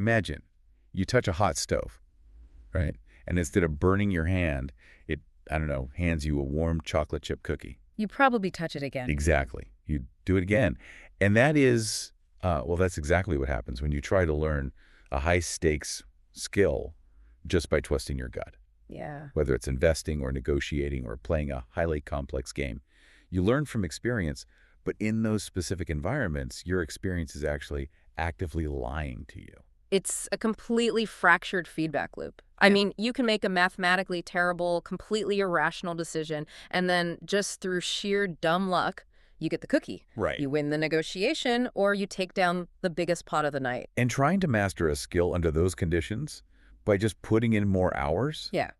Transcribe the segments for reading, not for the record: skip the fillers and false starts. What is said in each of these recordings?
Imagine you touch a hot stove, right? And instead of burning your hand, it, I don't know, hands you a warm chocolate chip cookie. You probably touch it again. Exactly. You do it again. And that is, well, that's exactly what happens when you try to learn a high-stakes skill just by twisting your gut. Yeah. Whether it's investing or negotiating or playing a highly complex game. You learn from experience, but in those specific environments, your experience is actually actively lying to you. It's a completely fractured feedback loop. I mean, you can make a mathematically terrible, completely irrational decision, and then just through sheer dumb luck, you get the cookie. Right. You win the negotiation, or you take down the biggest pot of the night. And trying to master a skill under those conditions by just putting in more hours? Yeah.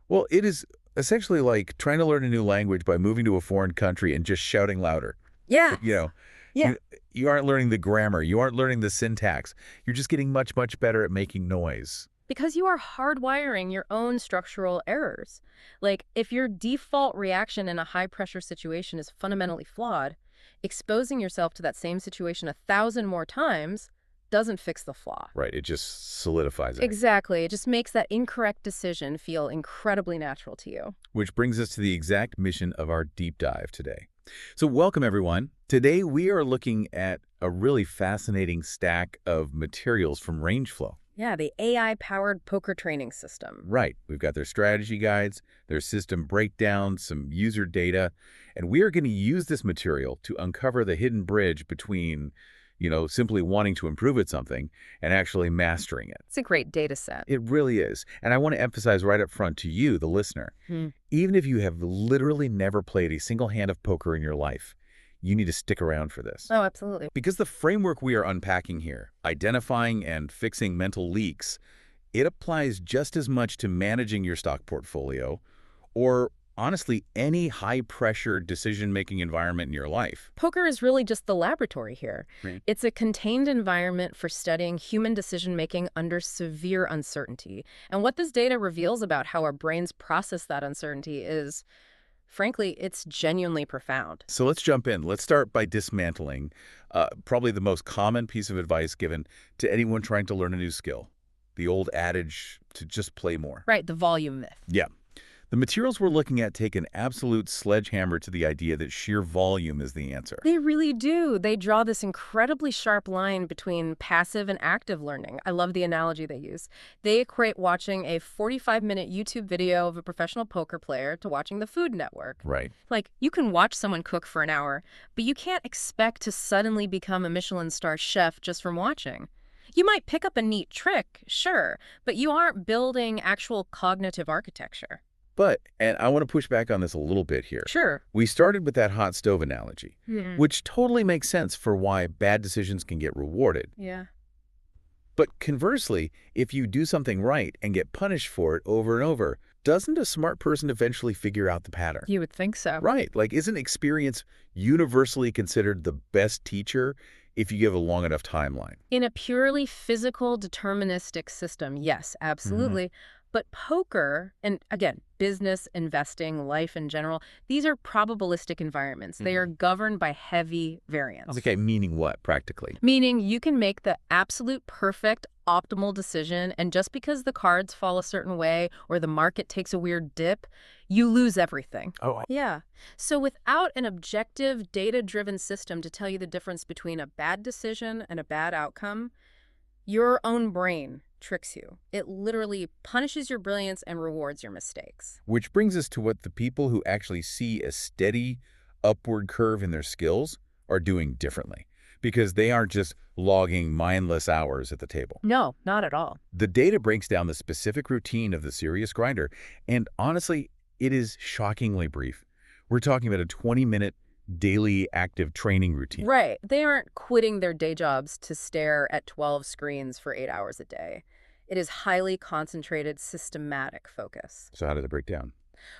Well, it is essentially like trying to learn a new language by moving to a foreign country and just shouting louder. Yeah. You know, Yeah. you aren't learning the grammar. You aren't learning the syntax. You're just getting much, much better at making noise. Because you are hardwiring your own structural errors. Like, if your default reaction in a high-pressure situation is fundamentally flawed, exposing yourself to that same situation 1,000 more times doesn't fix the flaw. Right. It just solidifies it. Exactly. It just makes that incorrect decision feel incredibly natural to you. Which brings us to the exact mission of our deep dive today. So welcome, everyone. Today, we are looking at a really fascinating stack of materials from RangeFlow. Yeah, the AI-powered poker training system. Right. We've got their strategy guides, their system breakdowns, some user data, and we are going to use this material to uncover the hidden bridge between, simply wanting to improve at something and actually mastering it. It's a great data set. It really is. And I want to emphasize right up front to you, the listener, even if you have literally never played a single hand of poker in your life, you need to stick around for this. Oh, absolutely. Because the framework we are unpacking here, identifying and fixing mental leaks, it applies just as much to managing your stock portfolio or, honestly, any high-pressure decision-making environment in your life. Poker is really just the laboratory here. Right. It's a contained environment for studying human decision-making under severe uncertainty. And what this data reveals about how our brains process that uncertainty is, frankly, it's genuinely profound. So let's jump in. Let's start by dismantling probably the most common piece of advice given to anyone trying to learn a new skill, the old adage to just play more. Right, the volume myth. Yeah. The materials we're looking at take an absolute sledgehammer to the idea that sheer volume is the answer. They really do. They draw this incredibly sharp line between passive and active learning. I love the analogy they use. They equate watching a 45-minute YouTube video of a professional poker player to watching the Food Network. Right. Like, you can watch someone cook for an hour, but you can't expect to suddenly become a Michelin star chef just from watching. You might pick up a neat trick, sure, but you aren't building actual cognitive architecture. But, and I want to push back on this a little bit here. Sure. We started with that hot stove analogy, which totally makes sense for why bad decisions can get rewarded. Yeah. But conversely, if you do something right and get punished for it over and over, doesn't a smart person eventually figure out the pattern? You would think so. Right. Like, isn't experience universally considered the best teacher if you give a long enough timeline? In a purely physical, deterministic system, yes, absolutely. But poker, and again, business, investing, life in general, these are probabilistic environments. They are governed by heavy variance. Okay, meaning what, practically? Meaning you can make the absolute perfect, optimal decision, and just because the cards fall a certain way or the market takes a weird dip, you lose everything. Oh, Yeah. So without an objective, data-driven system to tell you the difference between a bad decision and a bad outcome, your own brain tricks you. It literally punishes your brilliance and rewards your mistakes. which brings us to what the people who actually see a steady upward curve in their skills are doing differently, because they aren't just logging mindless hours at the table. No, not at all. The data breaks down the specific routine of the serious grinder, and honestly, it is shockingly brief. We're talking about a 20-minute daily active training routine. Right. They aren't quitting their day jobs to stare at 12 screens for 8 hours a day. It is highly concentrated, systematic focus. So how does it break down?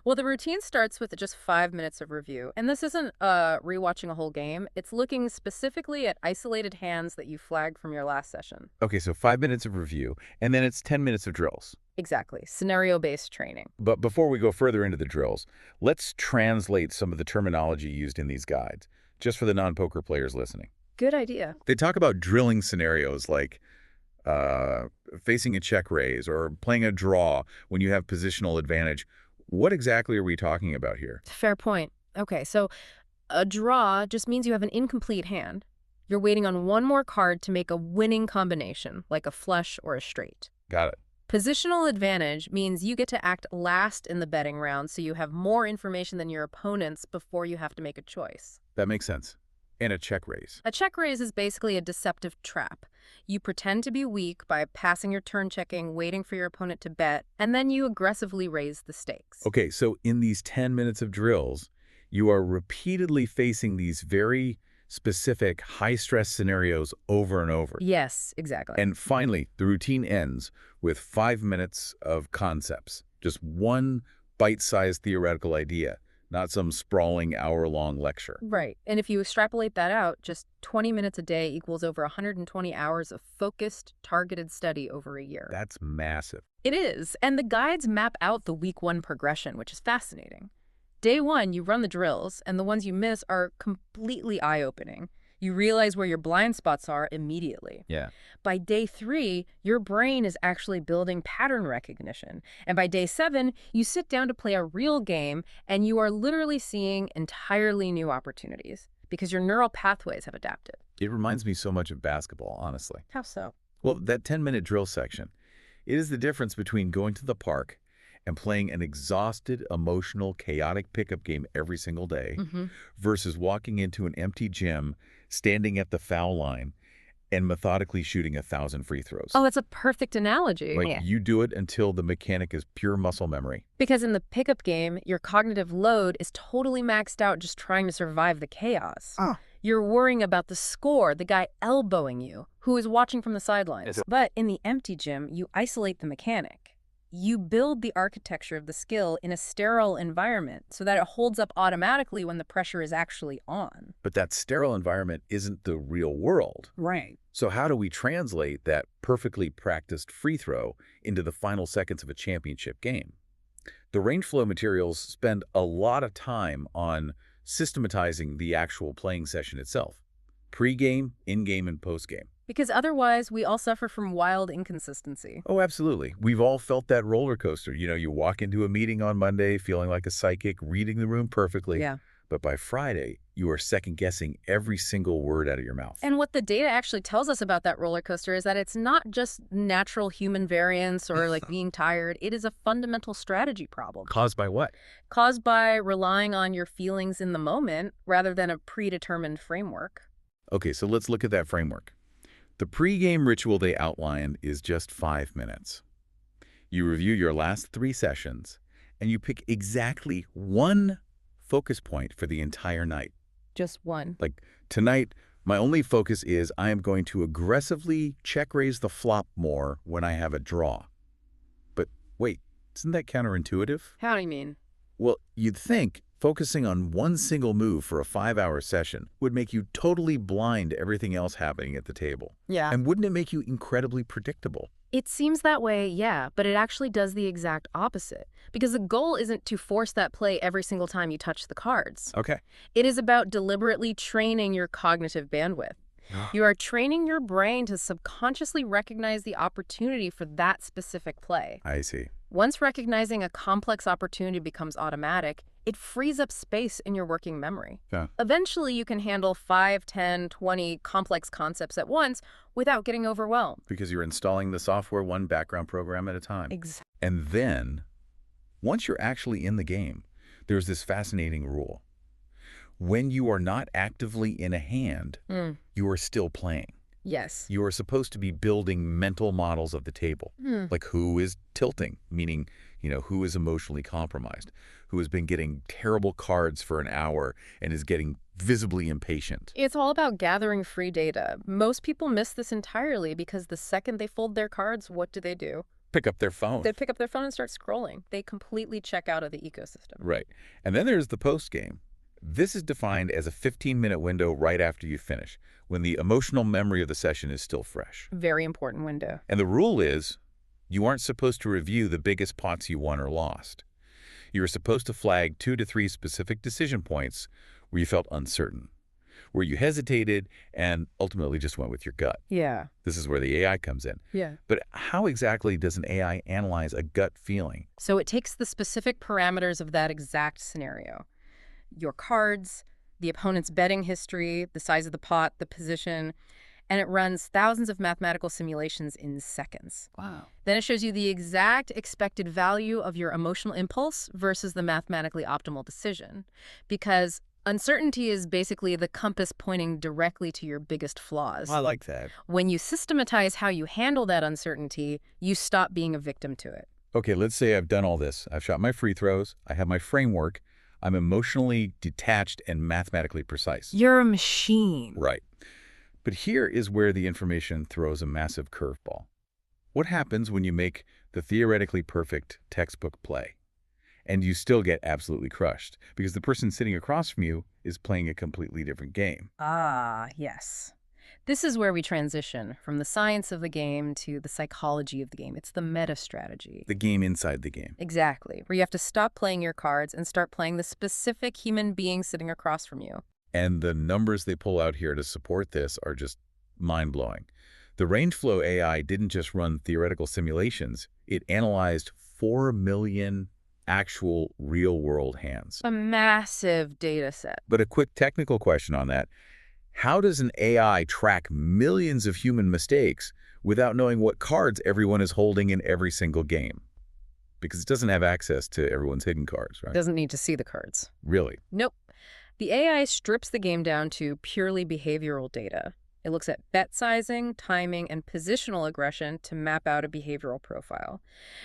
Well, the routine starts with just 5 minutes of review. And this isn't rewatching a whole game. It's looking specifically at isolated hands that you flagged from your last session. Okay, so 5 minutes of review, and then it's 10 minutes of drills. Exactly. Scenario-based training. But before we go further into the drills, let's translate some of the terminology used in these guides, just for the non-poker players listening. Good idea. They talk about drilling scenarios like uh, facing a check raise, or playing a draw when you have positional advantage. What exactly are we talking about here? Fair point. Okay, so a draw just means you have an incomplete hand. You're waiting on one more card to make a winning combination, like a flush or a straight. Got it. Positional advantage means you get to act last in the betting round, so you have more information than your opponents before you have to make a choice. That makes sense. And a check raise. A check raise is basically a deceptive trap. You pretend to be weak by passing your turn checking, waiting for your opponent to bet, and then you aggressively raise the stakes. Okay, so in these 10 minutes of drills, you are repeatedly facing these very specific high-stress scenarios over and over. Yes, exactly. And finally, the routine ends with 5 minutes of concepts. Just one bite-sized theoretical idea, not some sprawling hour-long lecture. Right. And if you extrapolate that out, just 20 minutes a day equals over 120 hours of focused, targeted study over a year. That's massive. It is. And the guides map out the week 1 progression, which is fascinating. Day 1, you run the drills, and the ones you miss are completely eye-opening. You realize where your blind spots are immediately. Yeah. By day 3, your brain is actually building pattern recognition. And by day 7, you sit down to play a real game, and you are literally seeing entirely new opportunities because your neural pathways have adapted. It reminds me so much of basketball, honestly. How so? Well, that 10-minute drill section, it is the difference between going to the park and playing an exhausted, emotional, chaotic pickup game every single day versus walking into an empty gym, standing at the foul line, and methodically shooting 1,000 free throws. Oh, that's a perfect analogy. Like, you do it until the mechanic is pure muscle memory. Because in the pickup game, your cognitive load is totally maxed out just trying to survive the chaos. You're worrying about the score, the guy elbowing you, who is watching from the sidelines. But in the empty gym, you isolate the mechanic. You build the architecture of the skill in a sterile environment so that it holds up automatically when the pressure is actually on. But that sterile environment isn't the real world. Right. So how do we translate that perfectly practiced free throw into the final seconds of a championship game? The RangeFlow materials spend a lot of time on systematizing the actual playing session itself. Pre-game, in-game, and post-game. Because otherwise, we all suffer from wild inconsistency. Oh, absolutely. We've all felt that roller coaster. You know, you walk into a meeting on Monday feeling like a psychic, reading the room perfectly. Yeah. But by Friday, you are second-guessing every single word out of your mouth. And what the data actually tells us about that roller coaster is that it's not just natural human variance or like being tired. It is a fundamental strategy problem. Caused by what? Caused by relying on your feelings in the moment rather than a predetermined framework. Okay, so let's look at that framework. The pre-game ritual they outlined is just 5 minutes. You review your last 3 sessions, and you pick exactly one focus point for the entire night. Just one. Like, tonight, my only focus is I am going to aggressively check raise the flop more when I have a draw. But wait, isn't that counterintuitive? How do you mean? Well, you'd think focusing on one single move for a 5-hour session would make you totally blind to everything else happening at the table. Yeah. And wouldn't it make you incredibly predictable? It seems that way, yeah, but it actually does the exact opposite. Because the goal isn't to force that play every single time you touch the cards. Okay. It is about deliberately training your cognitive bandwidth. You are training your brain to subconsciously recognize the opportunity for that specific play. I see. Once recognizing a complex opportunity becomes automatic, it frees up space in your working memory. Yeah. Eventually, you can handle 5, 10, 20 complex concepts at once without getting overwhelmed. Because you're installing the software one background program at a time. Exactly. And then, once you're actually in the game, there's this fascinating rule. When you are not actively in a hand, you are still playing. Yes. You are supposed to be building mental models of the table. Like who is tilting, meaning, who is emotionally compromised, who has been getting terrible cards for an hour and is getting visibly impatient. It's all about gathering free data. Most people miss this entirely because the second they fold their cards, what do? Pick up their phone. They pick up their phone and start scrolling. They completely check out of the ecosystem. Right. And then there's the post game. This is defined as a 15-minute window right after you finish, when the emotional memory of the session is still fresh. Very important window. And the rule is, you aren't supposed to review the biggest pots you won or lost. You're supposed to flag 2 to 3 specific decision points where you felt uncertain, where you hesitated and ultimately just went with your gut. Yeah. This is where the AI comes in. Yeah. But how exactly does an AI analyze a gut feeling? So it takes the specific parameters of that exact scenario. Your cards, the opponent's betting history, the size of the pot, the position, and it runs thousands of mathematical simulations in seconds. Wow. Then it shows you the exact expected value of your emotional impulse versus the mathematically optimal decision. Because uncertainty is basically the compass pointing directly to your biggest flaws. I like that. When you systematize how you handle that uncertainty, you stop being a victim to it. Okay, let's say I've done all this. I've shot my free throws. I have my framework. I'm emotionally detached and mathematically precise. You're a machine. Right. But here is where the information throws a massive curveball. What happens when you make the theoretically perfect textbook play and you still get absolutely crushed because the person sitting across from you is playing a completely different game? Ah, yes. This is where we transition from the science of the game to the psychology of the game. It's the meta strategy. The game inside the game. Exactly, where you have to stop playing your cards and start playing the specific human being sitting across from you. And the numbers they pull out here to support this are just mind-blowing. The RangeFlow AI didn't just run theoretical simulations. It analyzed 4 million actual real-world hands. A massive data set. But a quick technical question on that. How does an AI track millions of human mistakes without knowing what cards everyone is holding in every single game? Because it doesn't have access to everyone's hidden cards, right? Doesn't need to see the cards. Really? Nope. The AI strips the game down to purely behavioral data. It looks at bet sizing, timing, and positional aggression to map out a behavioral profile.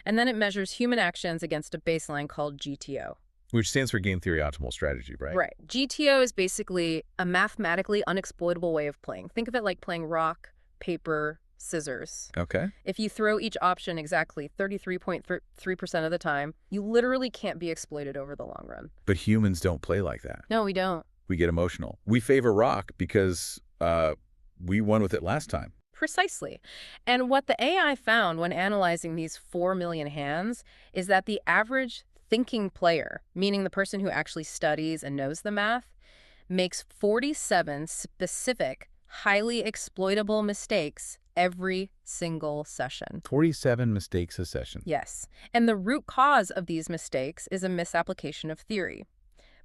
And then it measures human actions against a baseline called GTO. Which stands for Game Theory Optimal Strategy, right? Right. GTO is basically a mathematically unexploitable way of playing. Think of it like playing rock, paper, scissors. Okay. If you throw each option exactly 33.3% of the time, you literally can't be exploited over the long run. But humans don't play like that. No, we don't. We get emotional. We favor rock because we won with it last time. Precisely. And what the AI found when analyzing these 4 million hands is that the average thinking player, meaning the person who actually studies and knows the math, makes 47 specific, highly exploitable mistakes every single session. 47 mistakes a session. Yes. And the root cause of these mistakes is a misapplication of theory.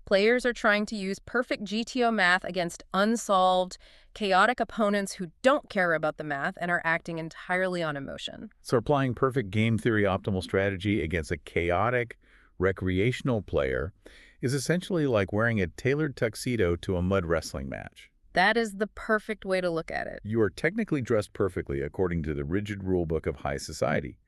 Players are trying to use perfect GTO math against unsolved, chaotic opponents who don't care about the math and are acting entirely on emotion. So applying perfect game theory optimal strategy against a chaotic, recreational player is essentially like wearing a tailored tuxedo to a mud wrestling match. That is the perfect way to look at it. You are technically dressed perfectly according to the rigid rulebook of high society.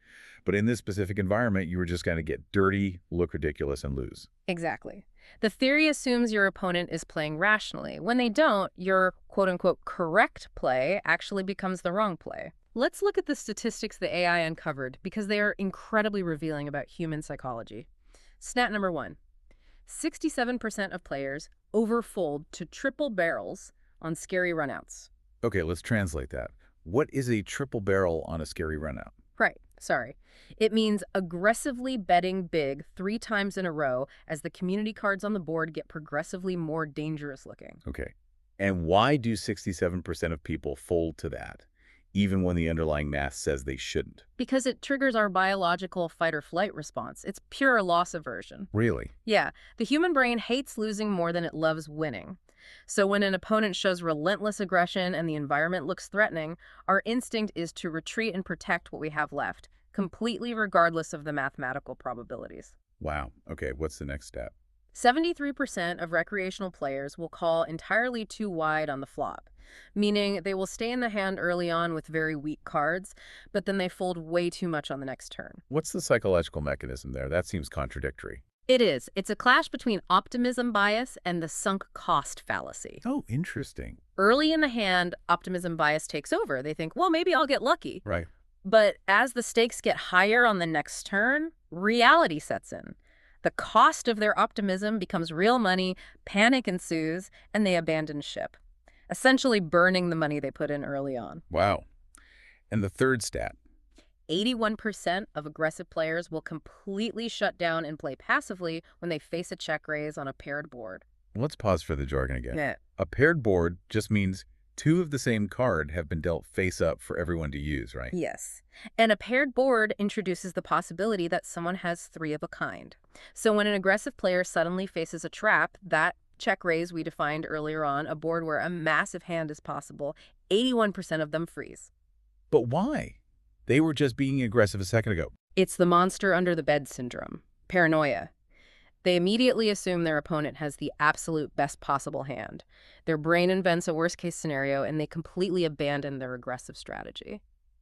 But in this specific environment, you are just going to get dirty, look ridiculous, and lose. Exactly. The theory assumes your opponent is playing rationally. When they don't, your quote-unquote correct play actually becomes the wrong play. Let's look at the statistics the AI uncovered because they are incredibly revealing about human psychology. Stat number 1. 67% of players overfold to triple barrels on scary runouts. Okay, let's translate that. What is a triple barrel on a scary runout? Right, sorry. It means aggressively betting big 3 times in a row as the community cards on the board get progressively more dangerous looking. Okay. And why do 67% of people fold to that, even when the underlying math says they shouldn't? Because it triggers our biological fight-or-flight response. It's pure loss aversion. Really? Yeah, the human brain hates losing more than it loves winning. So when an opponent shows relentless aggression and the environment looks threatening, our instinct is to retreat and protect what we have left, completely regardless of the mathematical probabilities. Wow. Okay, what's the next step? 73% of recreational players will call entirely too wide on the flop, meaning they will stay in the hand early on with very weak cards, but then they fold way too much on the next turn. What's the psychological mechanism there? That seems contradictory. It is. It's a clash between optimism bias and the sunk cost fallacy. Oh, interesting. Early in the hand, optimism bias takes over. They think, well, maybe I'll get lucky. Right. But as the stakes get higher on the next turn, reality sets in. The cost of their optimism becomes real money, panic ensues, and they abandon ship, essentially burning the money they put in early on. Wow. And the third stat. 81% of aggressive players will completely shut down and play passively when they face a check raise on a paired board. Let's pause for the jargon again. Yeah. A paired board just means two of the same card have been dealt face up for everyone to use, right? Yes. And a paired board introduces the possibility that someone has three of a kind. So when an aggressive player suddenly faces a trap, that check raise we defined earlier on, a board where a massive hand is possible, 81% of them freeze. But why? They were just being aggressive a second ago. It's the monster under the bed syndrome, paranoia. They immediately assume their opponent has the absolute best possible hand. Their brain invents a worst-case scenario, and they completely abandon their aggressive strategy.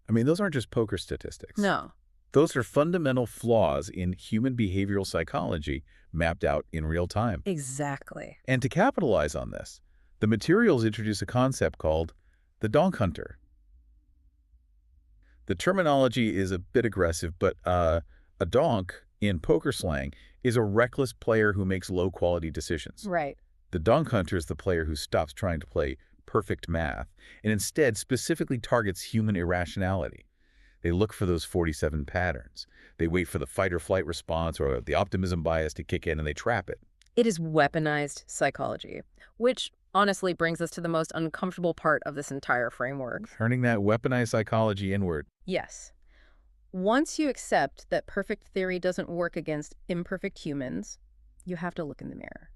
I mean, those aren't just poker statistics. No. Those are fundamental flaws in human behavioral psychology mapped out in real time. Exactly. And to capitalize on this, the materials introduce a concept called the donk hunter. The terminology is a bit aggressive, but a donk, in poker slang, is a reckless player who makes low-quality decisions. Right. The donk hunter is the player who stops trying to play perfect math and instead specifically targets human irrationality. They look for those 47 patterns. They wait for the fight-or-flight response or the optimism bias to kick in, and they trap it. It is weaponized psychology, which honestly brings us to the most uncomfortable part of this entire framework. Turning that weaponized psychology inward. Yes. Once you accept that perfect theory doesn't work against imperfect humans, you have to look in the mirror.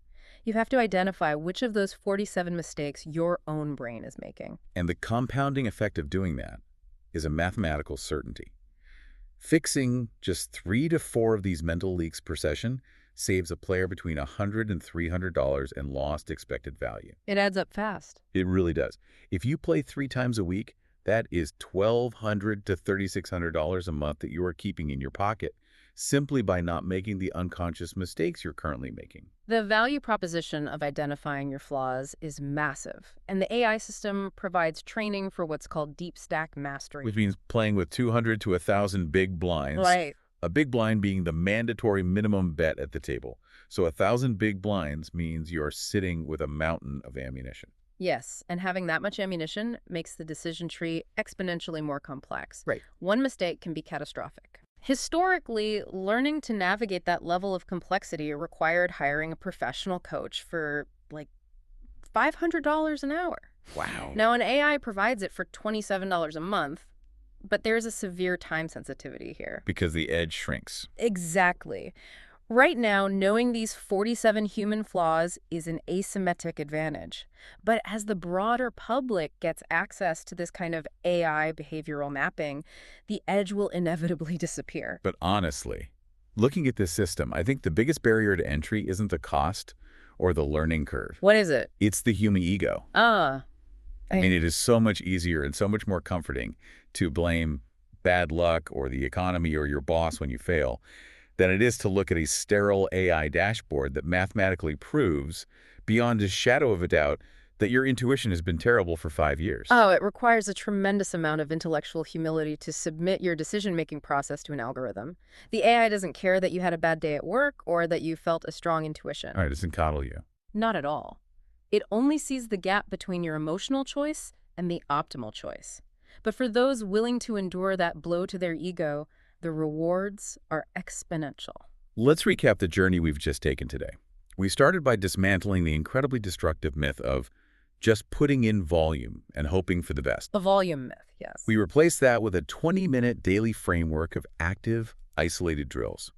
You have to identify which of those 47 mistakes your own brain is making. And the compounding effect of doing that is a mathematical certainty. Fixing just 3 to 4 of these mental leaks per session saves a player between $100 and $300 in lost expected value. It adds up fast. It really does. If you play 3 times a week, that is $1,200 to $3,600 a month that you are keeping in your pocket simply by not making the unconscious mistakes you're currently making. The value proposition of identifying your flaws is massive, and the AI system provides training for what's called deep stack mastery. Which means playing with 200 to 1,000 big blinds. Right. A big blind being the mandatory minimum bet at the table. So 1,000 big blinds means you're sitting with a mountain of ammunition. Yes, and having that much ammunition makes the decision tree exponentially more complex. Right. One mistake can be catastrophic. Historically, learning to navigate that level of complexity required hiring a professional coach for, like, $500 an hour. Wow. Now, an AI provides it for $27 a month, but there's a severe time sensitivity here. Because the edge shrinks. Exactly. Right now, knowing these 47 human flaws is an asymmetric advantage. But as the broader public gets access to this kind of AI behavioral mapping, the edge will inevitably disappear. But honestly, looking at this system, I think the biggest barrier to entry isn't the cost or the learning curve. What is it? It's the human ego. I mean, it is so much easier and so much more comforting to blame bad luck or the economy or your boss when you fail than it is to look at a sterile AI dashboard that mathematically proves, beyond a shadow of a doubt, that your intuition has been terrible for 5 years. Oh, it requires a tremendous amount of intellectual humility to submit your decision-making process to an algorithm. The AI doesn't care that you had a bad day at work or that you felt a strong intuition. All right, it doesn't coddle you. Not at all. It only sees the gap between your emotional choice and the optimal choice. But for those willing to endure that blow to their ego, the rewards are exponential. Let's recap the journey we've just taken today. We started by dismantling the incredibly destructive myth of just putting in volume and hoping for the best. The volume myth, yes. We replaced that with a 20-minute daily framework of active, isolated drills.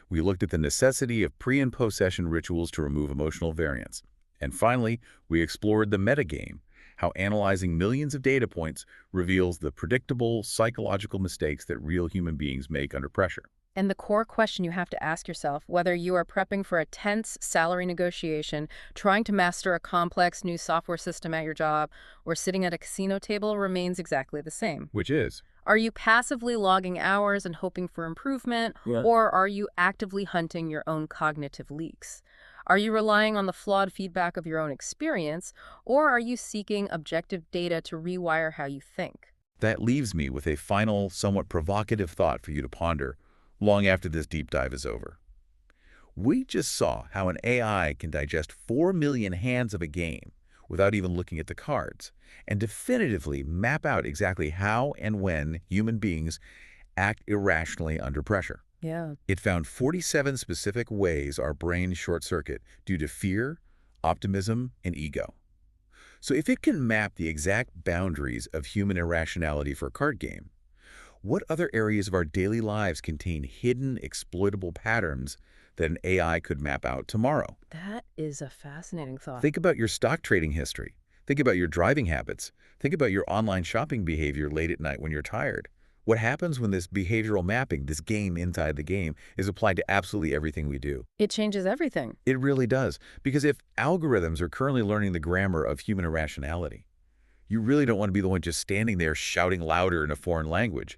We looked at the necessity of pre- and post-session rituals to remove emotional variance. And finally, we explored the metagame, how analyzing millions of data points reveals the predictable psychological mistakes that real human beings make under pressure. And the core question you have to ask yourself, whether you are prepping for a tense salary negotiation, trying to master a complex new software system at your job, or sitting at a casino table, remains exactly the same. Which is? Are you passively logging hours and hoping for improvement, or are you actively hunting your own cognitive leaks? Are you relying on the flawed feedback of your own experience, or are you seeking objective data to rewire how you think? That leaves me with a final, somewhat provocative thought for you to ponder long after this deep dive is over. We just saw how an AI can digest 4 million hands of a game without even looking at the cards, and definitively map out exactly how and when human beings act irrationally under pressure. Yeah. It found 47 specific ways our brains short-circuit due to fear, optimism, and ego. So if it can map the exact boundaries of human irrationality for a card game, what other areas of our daily lives contain hidden, exploitable patterns that an AI could map out tomorrow? That is a fascinating thought. Think about your stock trading history. Think about your driving habits. Think about your online shopping behavior late at night when you're tired. What happens when this behavioral mapping, this game inside the game, is applied to absolutely everything we do? It changes everything. It really does. Because if algorithms are currently learning the grammar of human irrationality, you really don't want to be the one just standing there shouting louder in a foreign language.